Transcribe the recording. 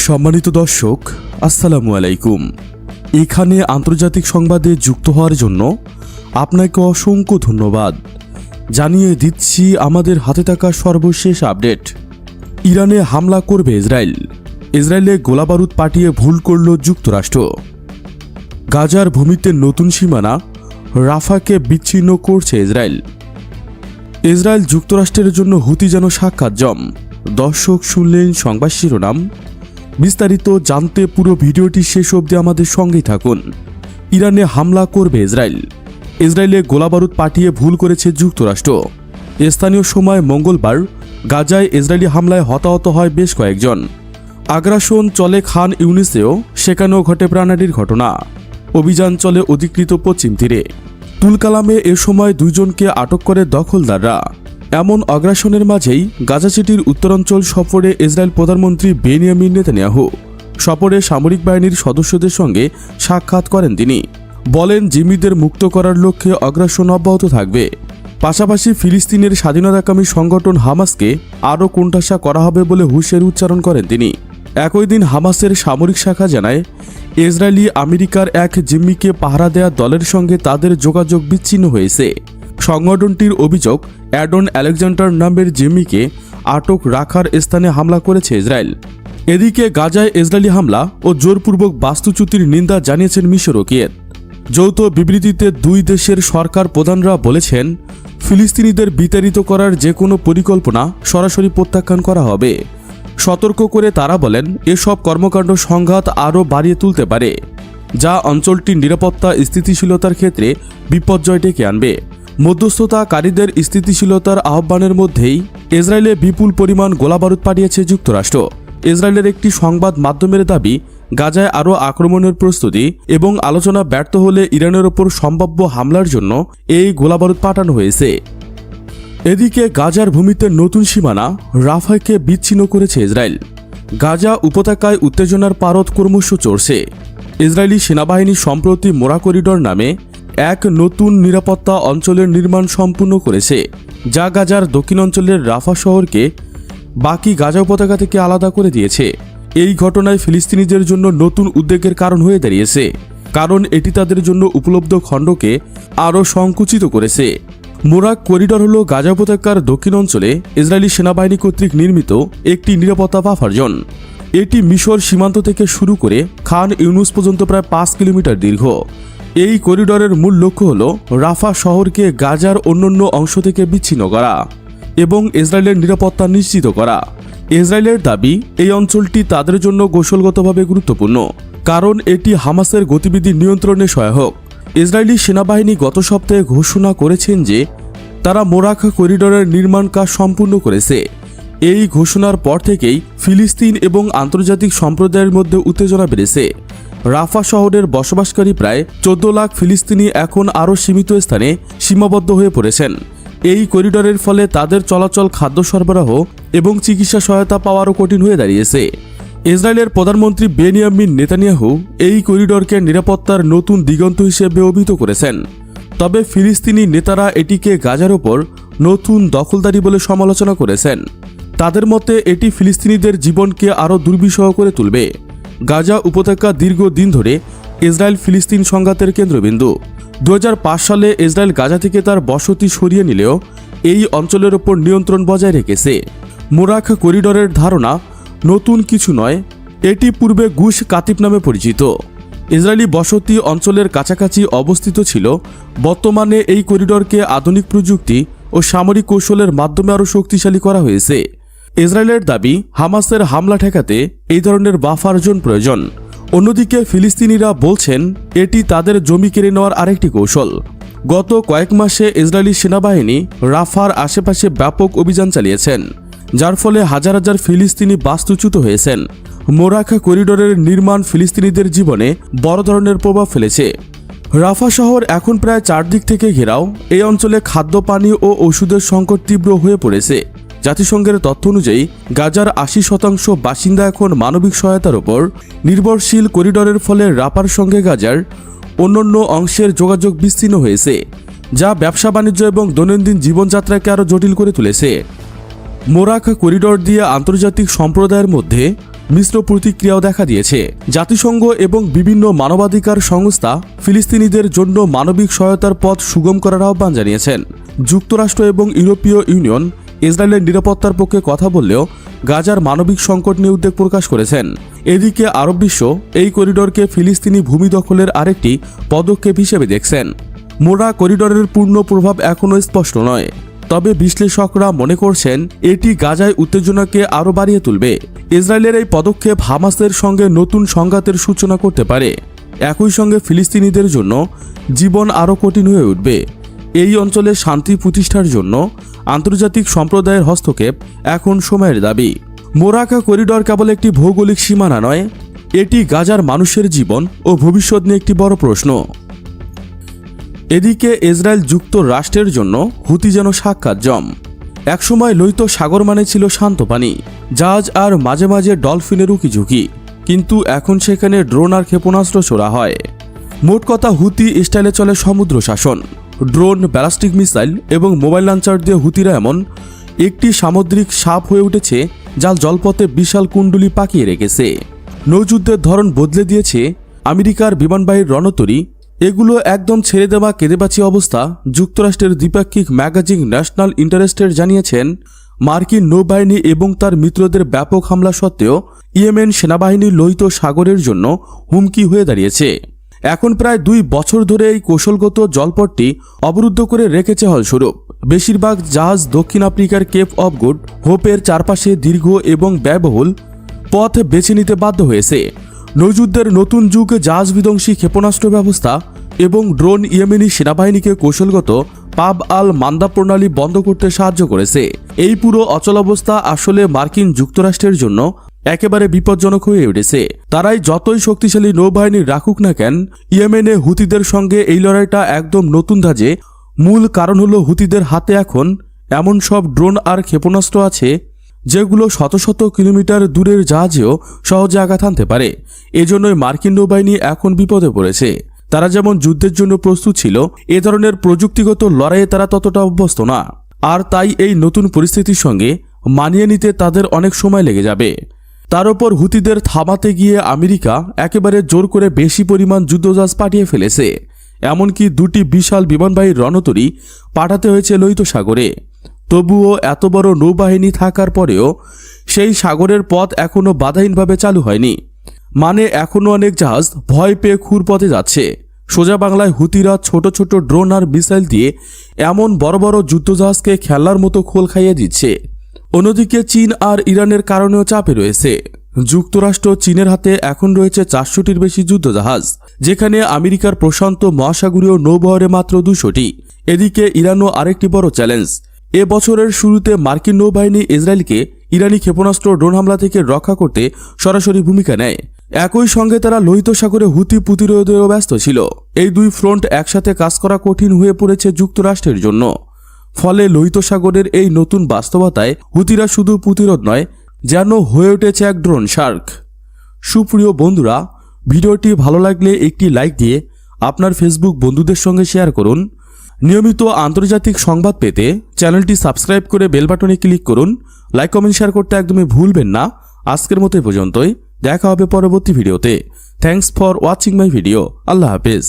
সম্মানিত দর্শক, আসসালামু আলাইকুম। এখানে আন্তর্জাতিক সংবাদে যুক্ত হওয়ার জন্য আপনাকে অসংখ্য ধন্যবাদ জানিয়ে দিচ্ছি আমাদের হাতে থাকা সর্বশেষ আপডেট। ইরানে হামলা করবে ইসরায়েল। ইসরায়েলে গোলাবারুদ পাঠিয়ে ভুল করল যুক্তরাষ্ট্র। গাজার ভূমিতে নতুন সীমানা, রাফাকে বিচ্ছিন্ন করছে ইসরায়েল। ইসরায়েল যুক্তরাষ্ট্রের জন্য হুতি যেন সাক্ষাৎ জম। দর্শক, শুনলেন সংবাদ শিরোনাম। বিস্তারিত জানতে পুরো ভিডিওটি শেষ অবধি আমাদের সঙ্গেই থাকুন। ইরানে হামলা করবে ইসরায়েল। ইসরায়েলে গোলাবারুদ পাঠিয়ে ভুল করেছে যুক্তরাষ্ট্র। স্থানীয় সময় মঙ্গলবার গাজায় ইসরায়েলি হামলায় হতাহত হয় বেশ কয়েকজন। আগ্রাসন চলে খান ইউনিসেও, সেখানেও ঘটে প্রাণহানির ঘটনা। অভিযান চলে অধিকৃত পশ্চিম তীরে। তুলকালামে এ সময় দুইজনকে আটক করে দখলদাররা। এমন আগ্রাসনের মাঝেই গাজা সিটির উত্তরাঞ্চল সফরে ইসরায়েল প্রধানমন্ত্রী বেনিয়ামিন নেতানিয়াহু। সফরে সামরিক বাহিনীর সদস্যদের সঙ্গে সাক্ষাৎ করেন তিনি। বলেন, জিম্মিদের মুক্ত করার লক্ষ্যে আগ্রাসন অব্যাহত থাকবে। পাশাপাশি ফিলিস্তিনের স্বাধীনতাকামী সংগঠন হামাসকে আরও কোণঠাসা করা হবে বলে হুঁশিয়ারি উচ্চারণ করেন তিনি। একই দিন হামাসের সামরিক শাখা জানায়, ইসরায়েলি আমেরিকার এক জিম্মিকে পাহারা দেয়া দলের সঙ্গে তাদের যোগাযোগ বিচ্ছিন্ন হয়েছে। সংগঠনটির অভিযোগ, অ্যাডন আলেকজান্ডার নামের জিম্মিকে আটক রাখার স্থানে হামলা করেছে ইসরায়েল। এদিকে গাজায় ইসরায়েলি হামলা ও জোরপূর্বক বাস্তুচ্যুতির নিন্দা জানিয়েছেন মিশর ও কুয়েত। যৌথ বিবৃতিতে দুই দেশের সরকার প্রধানরা বলেছেন, ফিলিস্তিনিদের বিতাড়িত করার যে কোনো পরিকল্পনা সরাসরি প্রত্যাখ্যান করা হবে। সতর্ক করে তারা বলেন, এসব কর্মকাণ্ড সংঘাত আরও বাড়িয়ে তুলতে পারে, যা অঞ্চলটির নিরাপত্তা স্থিতিশীলতার ক্ষেত্রে বিপর্যয় ডেকে আনবে। মধ্যস্থতাকারীদের স্থিতিশীলতার আহ্বানের মধ্যেই ইসরায়েলে বিপুল পরিমাণ গোলাবারুদ পাঠিয়েছে যুক্তরাষ্ট্র। ইসরায়েলের একটি সংবাদ মাধ্যমের দাবি, গাজায় আরও আক্রমণের প্রস্তুতি এবং আলোচনা ব্যর্থ হলে ইরানের ওপর সম্ভাব্য হামলার জন্য এই গোলাবারুদ পাঠানো হয়েছে। এদিকে গাজার ভূমিতে নতুন সীমানা, রাফাকে বিচ্ছিন্ন করেছে ইসরায়েল। গাজা উপত্যকায় উত্তেজনার পারদ ক্রমশ চড়ছে। ইসরায়েলি সেনাবাহিনী সম্প্রতি মোরা করিডর নামে এক নতুন নিরাপত্তা অঞ্চলের নির্মাণ সম্পূর্ণ করেছে, যা গাজার দক্ষিণ অঞ্চলের রাফা শহরকে বাকি গাজা উপত্যকা থেকে আলাদা করে দিয়েছে। এই ঘটনায় ফিলিস্তিনিদের জন্য নতুন উদ্বেগের কারণ হয়ে দাঁড়িয়েছে, কারণ এটি তাদের জন্য উপলব্ধ খণ্ডকে আরও সংকুচিত করেছে। মোরা করিডর হল গাজা উপত্যকার দক্ষিণ অঞ্চলে ইসরায়েলি সেনাবাহিনী কর্তৃক নির্মিত একটি নিরাপত্তা বাফার জোন। এটি মিশর সীমান্ত থেকে শুরু করে খান ইউনুস পর্যন্ত প্রায় 5 কিলোমিটার দীর্ঘ। এই করিডরের মূল লক্ষ্য হল রাফা শহরকে গাজার অন্যান্য অংশ থেকে বিচ্ছিন্ন করা এবং ইসরায়েলের নিরাপত্তা নিশ্চিত করা। ইসরায়েলের দাবি, এই অঞ্চলটি তাদের জন্য কৌশলগতভাবে গুরুত্বপূর্ণ, কারণ এটি হামাসের গতিবিধি নিয়ন্ত্রণে সহায়ক। ইসরায়েলি সেনাবাহিনী গত সপ্তাহে ঘোষণা করেছেন যে তারা মোরাখ করিডরের নির্মাণ কাজ সম্পূর্ণ করেছে। এই ঘোষণার পর থেকেই ফিলিস্তিন এবং আন্তর্জাতিক সম্প্রদায়ের মধ্যে উত্তেজনা বেড়েছে। রাফা শহরের বসবাসকারী প্রায় 14 লাখ ফিলিস্তিনি এখন আরও সীমিত স্থানে সীমাবদ্ধ হয়ে পড়েছেন। এই করিডরের ফলে তাদের চলাচল, খাদ্য সরবরাহ এবং চিকিৎসা সহায়তা পাওয়ারও কঠিন হয়ে দাঁড়িয়েছে। ইসরায়েলের প্রধানমন্ত্রী বেনিয়ামিন নেতানিয়াহু এই করিডরকে নিরাপত্তার নতুন দিগন্ত হিসেবে অভিহিত করেছেন। তবে ফিলিস্তিনি নেতারা এটিকে গাজার ওপর নতুন দখলদারি বলে সমালোচনা করেছেন। তাদের মতে এটি ফিলিস্তিনিদের জীবনকে আরও দুর্বিষহ করে তুলবে। গাজা উপত্যকা দীর্ঘদিন ধরে ইসরায়েল ফিলিস্তিন সংঘাতের কেন্দ্রবিন্দু। 2005 সালে ইসরায়েল গাজা থেকে তার বসতি সরিয়ে নিলেও এই অঞ্চলের ওপর নিয়ন্ত্রণ বজায় রেখেছে। মোরাখ করিডরের ধারণা নতুন কিছু নয়, এটি পূর্বে গুশ কাতিফ নামে পরিচিত। ইসরায়েলি বসতি অঞ্চলের কাছাকাছি অবস্থিত ছিল। বর্তমানে এই করিডরকে আধুনিক প্রযুক্তি ও সামরিক কৌশলের মাধ্যমে আরও শক্তিশালী করা হয়েছে। ইসরায়েলের দাবি, হামাসের হামলা ঠেকাতে এই ধরনের বাফার জোন প্রয়োজন। অন্যদিকে ফিলিস্তিনিরা বলছেন, এটি তাদের জমি কেড়ে নেওয়ার আরেকটি কৌশল। গত কয়েক মাসে ইসরায়েলি সেনাবাহিনী রাফার আশেপাশে ব্যাপক অভিযান চালিয়েছেন, যার ফলে হাজার হাজার ফিলিস্তিনি বাস্তুচ্যুত হয়েছেন। মোরাখ করিডরের নির্মাণ ফিলিস্তিনিদের জীবনে বড় ধরনের প্রভাব ফেলেছে। রাফা শহর এখন প্রায় 4 দিক থেকে ঘেরাও। এই অঞ্চলে খাদ্য, পানি ও ওষুধের সংকট তীব্র হয়ে পড়েছে। জাতিসংঘের তথ্য অনুযায়ী গাজার 80% বাসিন্দা এখন মানবিক সহায়তার উপর নির্ভরশীল। করিডরের ফলে রাফার সঙ্গে গাজার অন্যান্য অংশের যোগাযোগ বিচ্ছিন্ন হয়েছে, যা ব্যবসা বাণিজ্য এবং দৈনন্দিন জীবনযাত্রাকে আরও জটিল করে তুলেছে। মোরাখ করিডর দিয়ে আন্তর্জাতিক সম্প্রদায়ের মধ্যে মিশ্র প্রতিক্রিয়াও দেখা দিয়েছে। জাতিসংঘ এবং বিভিন্ন মানবাধিকার সংস্থা ফিলিস্তিনিদের জন্য মানবিক সহায়তার পথ সুগম করার আহ্বান জানিয়েছেন। যুক্তরাষ্ট্র এবং ইউরোপীয় ইউনিয়ন ইসরায়েলের নিরাপত্তার পক্ষে কথা বললেও গাজার মানবিক সংকট নিয়ে উদ্বেগ প্রকাশ করেছেন। এদিকে আরব বিশ্ব এই করিডোরকে ফিলিস্তিনি ভূমি দখলের আরেকটি পদক্ষেপ হিসেবে দেখছেন। মোরা করিডোরের পূর্ণ প্রভাব এখনও স্পষ্ট নয়, তবে বিশ্লেষকরা মনে করছেন এটি গাজায় উত্তেজনাকে আরও বাড়িয়ে তুলবে। ইসরায়েলের এই পদক্ষেপ হামাসের সঙ্গে নতুন সংঘাতের সূচনা করতে পারে। একই সঙ্গে ফিলিস্তিনিদের জন্য জীবন আরও কঠিন হয়ে উঠবে। এই অঞ্চলে শান্তি প্রতিষ্ঠার জন্য আন্তর্জাতিক সম্প্রদায়ের হস্তক্ষেপ এখন সময়ের দাবি। মোরাকা করিডোর কেবল একটি ভৌগোলিক সীমানা নয়, এটি গাজার মানুষের জীবন ও ভবিষ্যৎ নিয়ে একটি বড় প্রশ্ন। এদিকে ইসরায়েল যুক্তরাষ্ট্রের জন্য হুতি যেন সাক্ষাৎ জম। একসময় লোহিত সাগর মানে ছিল শান্ত পানি, জাহাজ আর মাঝে মাঝে ডলফিনের উকিঝুঁকি, কিন্তু এখন সেখানে ড্রোন আর ক্ষেপণাস্ত্র ছোড়া হয়। মোট কথা, হুতি স্টাইলে চলে সমুদ্র শাসন। ড্রোন, ব্যালিস্টিক মিসাইল এবং মোবাইল লঞ্চার দিয়ে হুতিরা এমন একটি সামুদ্রিক সাপ হয়ে উঠেছে যা জলপথে বিশাল কুণ্ডুলি পাকিয়ে রেখেছে। নৌযুদ্ধের ধরন বদলে দিয়েছে আমেরিকার বিমানবাহীর রণতরী। এগুলো একদম ছেড়ে দেওয়া কেঁদেবাচি অবস্থা। যুক্তরাষ্ট্রের দ্বিপাক্ষিক ম্যাগাজিন ন্যাশনাল ইন্টারেস্টের জানিয়েছেন, মার্কিন নৌবাহিনী এবং তার মিত্রদের ব্যাপক হামলা সত্ত্বেও ইয়েমেন সেনাবাহিনী লোহিত সাগরের জন্য হুমকি হয়ে দাঁড়িয়েছে। এখন প্রায় 2 বছর ধরে এই কৌশলগত জলপথটি অবরুদ্ধ করে রেখেছে ফলস্বরূপ বেশিরভাগ জাহাজ দক্ষিণ আফ্রিকার কেপ অফ গুড হোপের চারপাশে দীর্ঘ এবং ব্যয়বহুল পথ বেছে নিতে বাধ্য হয়েছে। নৌযুদ্ধের নতুন যুগ, জাহাজ বিধ্বংসী ক্ষেপণাস্ত্র ব্যবস্থা এবং ড্রোন ইয়েমেনি সেনাবাহিনীকে কৌশলগত পাব আল মান্দা প্রণালী বন্ধ করতে সাহায্য করেছে। এই পুরো অচলাবস্থা আসলে মার্কিন যুক্তরাষ্ট্রের জন্য একেবারে বিপজ্জনক হয়ে উঠেছে। তারাই যতই শক্তিশালী নৌবাহিনী রাখুক না কেন, ইয়েমেনে হুতিদের সঙ্গে এই লড়াইটা একদম নতুন ধাঁচে। মূল কারণ হলো হুতিদের হাতে এখন এমন সব ড্রোন আর ক্ষেপণাস্ত্র আছে যেগুলো শত শত কিলোমিটার দূরের জাহাজেও সহজে আঘাত হানতে পারে। এজন্যই মার্কিন নৌবাহিনী এখন বিপদে পড়েছে। তারা যেমন যুদ্ধের জন্য প্রস্তুত ছিল, এ ধরনের প্রযুক্তিগত লড়াইয়ে তারা ততটা অভ্যস্ত না। আর তাই এই নতুন পরিস্থিতির সঙ্গে মানিয়ে নিতে তাদের অনেক সময় লেগে যাবে। তার উপর হুতিদের থামাতে গিয়ে আমেরিকা একেবারে জোর করে বেশি পরিমাণ যুদ্ধজাহাজ পাঠিয়ে ফেলেছে। এমনকি 2টি বিশাল বিমানবাহী রণতরী পাঠাতে হয়েছে লোহিত সাগরে। তবুও এত বড় নৌবাহিনী থাকার পরেও সেই সাগরের পথ এখনও বাধাহীনভাবে চালু হয়নি। মানে এখনও অনেক জাহাজ ভয় পেয়ে খুরপথে যাচ্ছে। সোজা বাংলায় হুতিরা ছোট ছোট ড্রোন আর মিসাইল দিয়ে এমন বড় বড় যুদ্ধজাহাজকে খেলার মতো খোল খাইয়ে দিচ্ছে। অন্যদিকে চীন আর ইরানের কারণেও চাপে রয়েছে। যুক্তরাষ্ট্র চীনের হাতে এখন রয়েছে 400টির বেশি যুদ্ধজাহাজ, যেখানে আমেরিকার প্রশান্ত মহাসাগরীয় নৌবহরে মাত্র 200টি। এদিকে ইরানও আরেকটি বড় চ্যালেঞ্জ। এ বছরের শুরুতে মার্কিন নৌবাহিনী ইসরায়েলকে ইরানি ক্ষেপণাস্ত্র ড্রোন হামলা থেকে রক্ষা করতে সরাসরি ভূমিকা নেয়। একই সঙ্গে তারা লোহিত সাগরে হুতি প্রতিরোধেও ব্যস্ত ছিল। এই 2 ফ্রন্ট একসাথে কাজ করা কঠিন হয়ে পড়েছে যুক্তরাষ্ট্রের জন্য। ফলে লোহিত সাগরের এই নতুন বাস্তবতায় হুতিরা শুধু প্রতিরোধ নয়, যেন হয়ে উঠেছে এক ড্রোন শার্ক। সুপ্রিয় বন্ধুরা, ভিডিওটি ভালো লাগলে একটি লাইক দিয়ে আপনার ফেসবুক বন্ধুদের সঙ্গে শেয়ার করুন। নিয়মিত আন্তর্জাতিক সংবাদ পেতে চ্যানেলটি সাবস্ক্রাইব করে বেল বাটনে ক্লিক করুন। লাইক, কমেন্ট, শেয়ার করতে একদমই ভুলবেন না। আজকের মতো পর্যন্তই, দেখা হবে পরবর্তী ভিডিওতে। Thanks for watching my video. Allah হাফেজ।